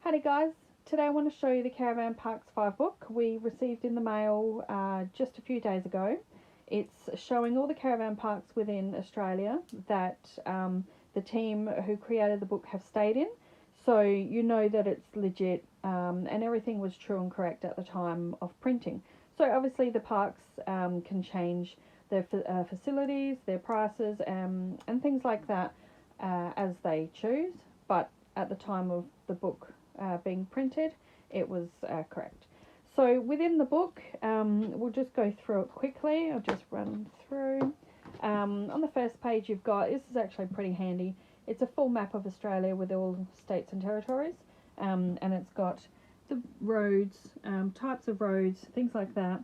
Hi guys, today I want to show you the Caravan Parks 5 book we received in the mail just a few days ago. It's showing all the caravan parks within Australia that the team who created the book have stayed in, so you know that it's legit and everything was true and correct at the time of printing. So obviously the parks can change their facilities, their prices and things like that as they choose, but at the time of the book being printed, it was correct. So within the book, we'll just go through it quickly. I'll just run through. On the first page you've got, this is actually pretty handy, it's a full map of Australia with all states and territories, and it's got the roads, types of roads, things like that.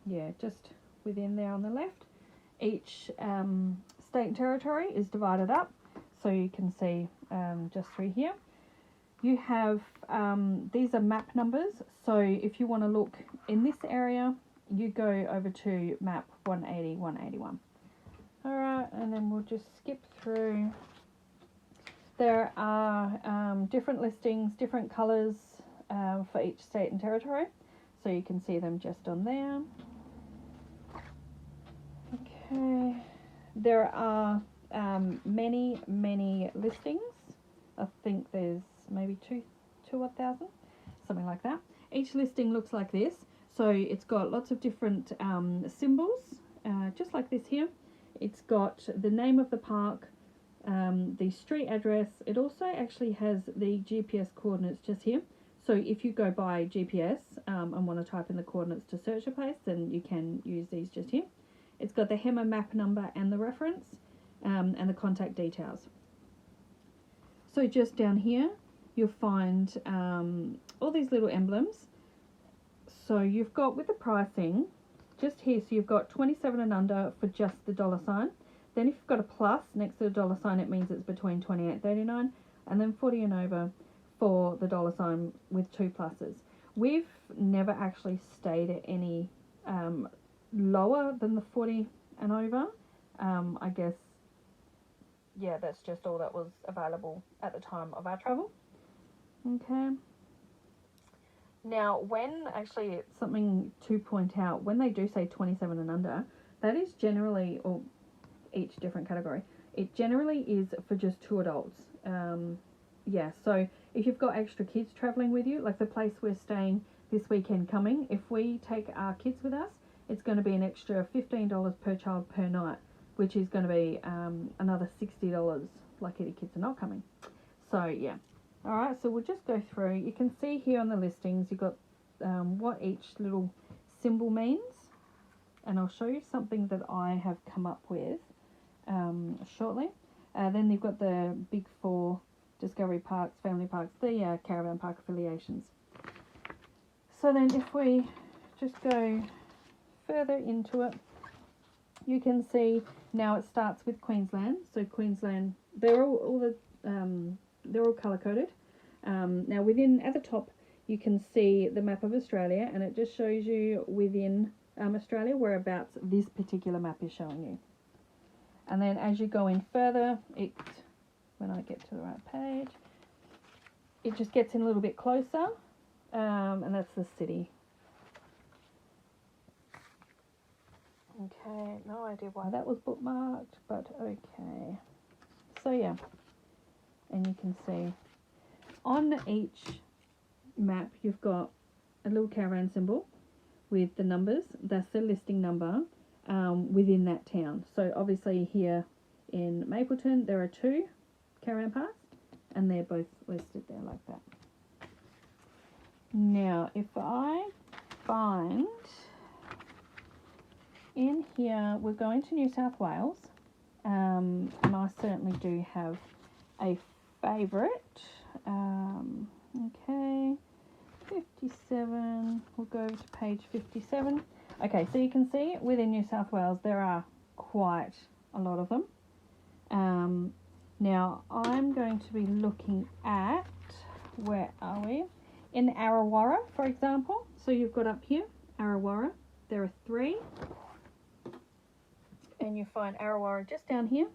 Yeah, just within there on the left. Each state and territory is divided up, so you can see just through here. You have, these are map numbers, so if you want to look in this area, you go over to map 180, 181. Alright, and then we'll just skip through. There are different listings, different colours for each state and territory, so you can see them just on there. Okay, there are many listings. I think there's maybe 2,000, something like that. Each listing looks like this, so it's got lots of different symbols, just like this here. It's got the name of the park, the street address. It also actually has the GPS coordinates just here, so if you go by GPS and want to type in the coordinates to search a place, then you can use these just here. It's got the HEMA map number and the reference and the contact details. So just down here you'll find all these little emblems. So you've got, with the pricing just here, so you've got 27 and under for just the $sign. Then if you've got a plus next to the $sign, it means it's between $28.39, and then 40 and over for the $sign with 2 pluses. We've never actually stayed at any lower than the 40 and over. I guess, yeah, that's just all that was available at the time of our travel. Okay. Now, when actually, it's something to point out, when they do say 27 and under, that is generally, or each different category, it generally is for just 2 adults. Yeah, so if you've got extra kids traveling with you, like the place we're staying this weekend coming, if we take our kids with us, it's going to be an extra $15 per child per night, which is going to be another $60. Lucky the kids are not coming. So yeah. Alright, so we'll just go through. You can see here on the listings you've got what each little symbol means, and I'll show you something that I have come up with shortly. Then you've got the big 4 Discovery Parks, Family Parks, the Caravan Park affiliations. So then if we just go further into it, you can see now it starts with Queensland. So Queensland, they're all colour coded. Now within, at the top, you can see the map of Australia, and it just shows you within Australia whereabouts this particular map is showing you. And then as you go in further, when I get to the right page, it just gets in a little bit closer, and that's the city. Okay, no idea why that was bookmarked, but okay. So yeah, and you can see on each map you've got a little caravan symbol with the numbers. That's the listing number within that town. So obviously here in Mapleton there are 2 caravan parks, and they're both listed there like that. Now if I find in here, we're going to New South Wales, and I certainly do have a favourite. Okay, 57, we'll go to page 57. Okay, so you can see within New South Wales there are quite a lot of them. Now I'm going to be looking at, where are we? In Arrawarra, for example. So you've got up here, Arrawarra, there are 3. And you find Arrawarra just down here.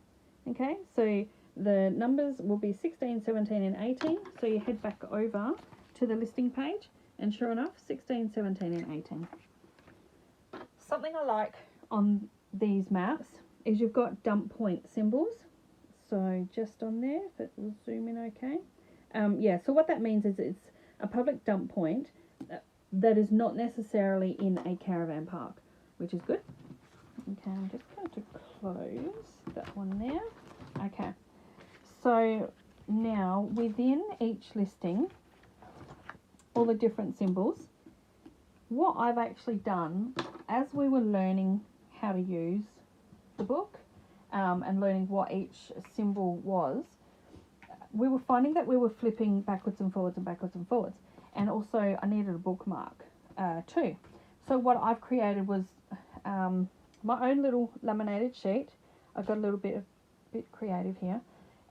Okay, so The numbers will be 16, 17 and 18. So you head back over to the listing page and sure enough, 16, 17 and 18. Something I like on these maps is you've got dump point symbols. So just on there, if it will zoom in okay. Yeah, so what that means is it's a public dump point that is not necessarily in a caravan park, which is good. Okay, I'm just going to close that one there. Okay, so now within each listing, all the different symbols, what I've actually done as we were learning how to use the book and learning what each symbol was, we were finding that we were flipping backwards and forwards and backwards and forwards. And also I needed a bookmark too. So what I've created was my own little laminated sheet. I've got a little bit creative here.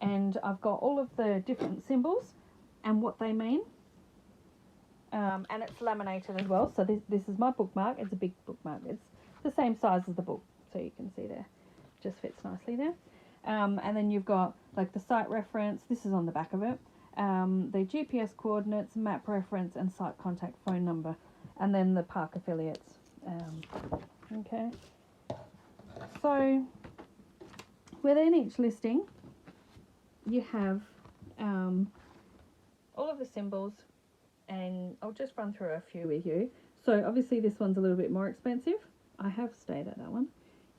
And I've got all of the different symbols and what they mean. And it's laminated as well. So this is my bookmark. It's a big bookmark. It's the same size as the book. So you can see there. Just fits nicely there. And then you've got like the site reference. This is on the back of it. The GPS coordinates, map reference, and site contact phone number. And then the park affiliates. Okay. So within each listing, you have all of the symbols, and I'll just run through a few with you. So obviously this one's a little bit more expensive. I have stayed at that one.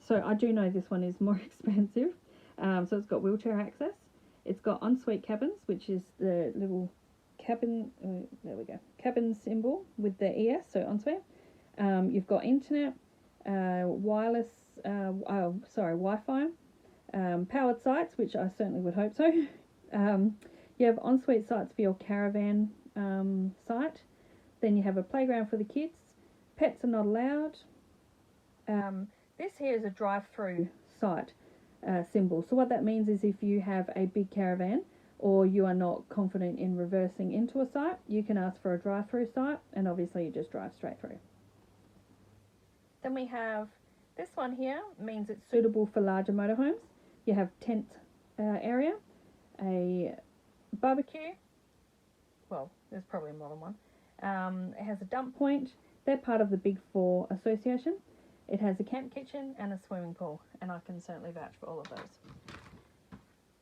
So I do know this one is more expensive. So it's got wheelchair access. It's got ensuite cabins, which is the little cabin, there we go, cabin symbol with the ES, so ensuite. You've got internet, wireless, Wi-Fi, powered sites, which I certainly would hope so. You have ensuite sites for your caravan site. Then you have a playground for the kids. Pets are not allowed. This here is a drive-through site symbol. So what that means is if you have a big caravan or you are not confident in reversing into a site, you can ask for a drive-through site, and obviously you just drive straight through. Then we have this one here, means it's suitable for larger motorhomes. You have tent area, a barbecue, well, there's probably more than one. It has a dump point. They're part of the Big Four Association. It has a camp kitchen and a swimming pool, and I can certainly vouch for all of those.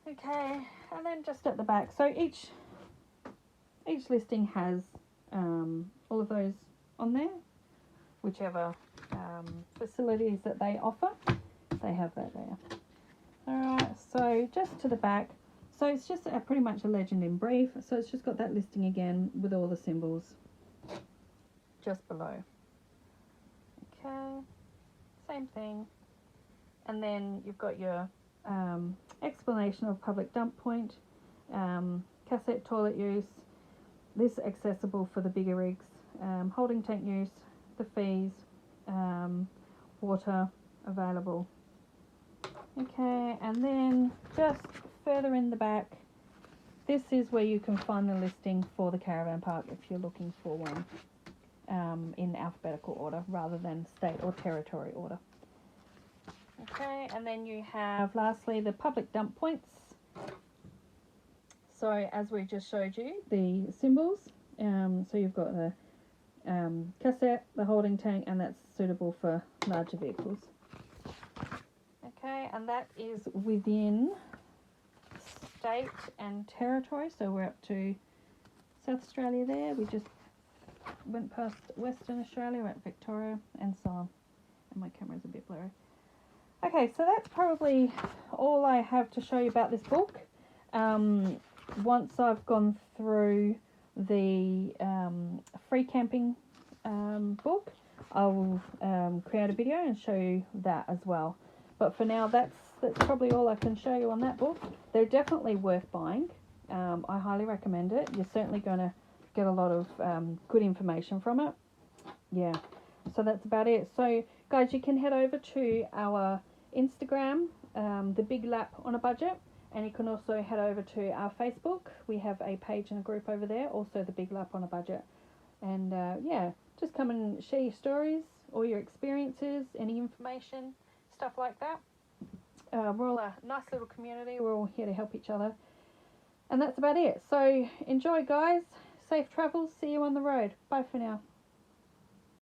Okay, and then just at the back, so each listing has all of those on there, whichever facilities that they offer, they have that there. Alright, so just to the back, so it's just pretty much a legend in brief, so it's just got that listing again with all the symbols just below. Okay, same thing, and then you've got your explanation of public dump point, cassette toilet use, this accessible for the bigger rigs, holding tank use, the fees, water available. Okay, and then just further in the back, this is where you can find the listing for the caravan park if you're looking for one in alphabetical order rather than state or territory order. Okay, and then you have lastly the public dump points. So as we just showed you, the symbols, so you've got the cassette, the holding tank, and that's suitable for larger vehicles. Okay, and that is within state and territory, so we're up to South Australia there. We just went past Western Australia, we're at Victoria, and so on. And my camera's a bit blurry. Okay, so that's probably all I have to show you about this book. Once I've gone through the free camping book, I will create a video and show you that as well. But for now, that's probably all I can show you on that book. They're definitely worth buying. I highly recommend it. You're certainly going to get a lot of good information from it. Yeah, so that's about it. So guys, you can head over to our Instagram, The Big Lap on a Budget, and you can also head over to our Facebook. We have a page and a group over there, also The Big Lap on a Budget. And yeah, just come and share your stories, all your experiences, any information, stuff like that. We're all a nice little community. We're all here to help each other. And that's about it. So enjoy, guys. Safe travels. See you on the road. Bye for now.